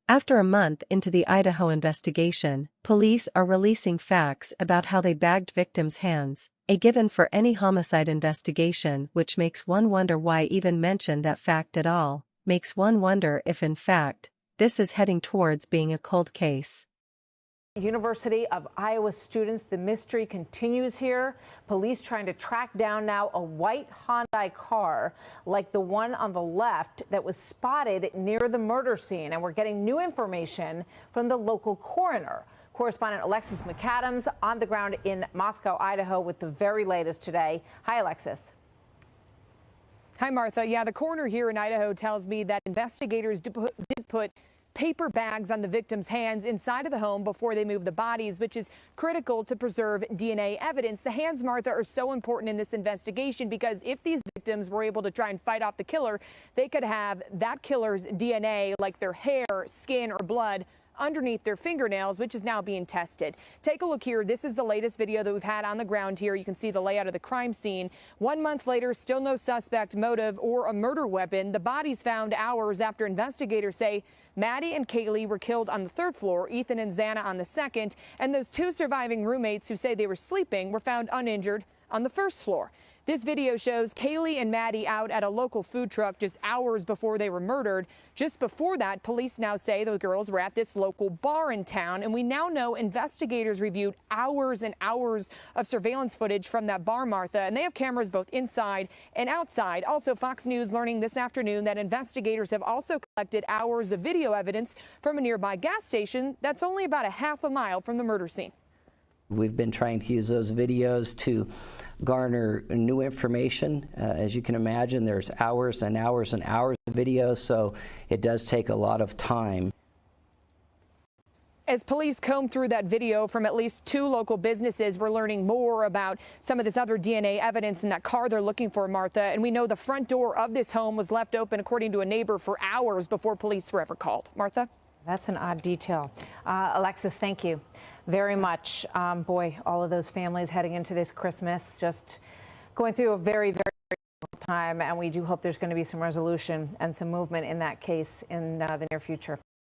After a month into the Idaho investigation, police are releasing facts about how they bagged victims' hands, a given for any homicide investigation, which makes one wonder why even mention that fact at all, makes one wonder if in fact, this is heading towards being a cold case. University of Iowa students, the mystery continues here. Police trying to track down now a white Hyundai car like the one on the left that was spotted near the murder scene. And we're getting new information from the local coroner. Correspondent Alexis McAdams on the ground in Moscow, Idaho with the very latest today. Hi, Alexis. Hi, Martha. Yeah, the coroner here in Idaho tells me that investigators did put paper bags on the victims' hands inside of the home before they moved the bodies, which is critical to preserve DNA evidence. The hands, Martha, are so important in this investigation because if these victims were able to try and fight off the killer, they could have that killer's DNA, like their hair, skin, or blood, underneath their fingernails, which is now being tested. Take a look here. This is the latest video that we've had on the ground here. You can see the layout of the crime scene. 1 month later, still no suspect, motive, or a murder weapon. The bodies found hours after investigators say Maddie and Kaylee were killed on the 3rd floor, Ethan and Xana on the 2nd, and those 2 surviving roommates who say they were sleeping were found uninjured on the 1st floor. This video shows Kaylee and Maddie out at a local food truck just hours before they were murdered. Just before that, police now say the girls were at this local bar in town, and we now know investigators reviewed hours and hours of surveillance footage from that bar, Martha, and they have cameras both inside and outside. Also, Fox News learning this afternoon that investigators have also collected hours of video evidence from a nearby gas station that's only about a half a mile from the murder scene. We've been trying to use those videos to garner new information. As you can imagine, there's hours and hours and hours of video, so it does take a lot of time. As police comb through that video from at least 2 local businesses, we're learning more about some of this other DNA evidence in that car they're looking for, Martha. And we know the front door of this home was left open, according to a neighbor, for hours before police were ever called. Martha? That's an odd detail. Alexis, thank you very much. Boy, all of those families heading into this Christmas, just going through a very, very difficult time. And we do hope there's going to be some resolution and some movement in that case in the near future.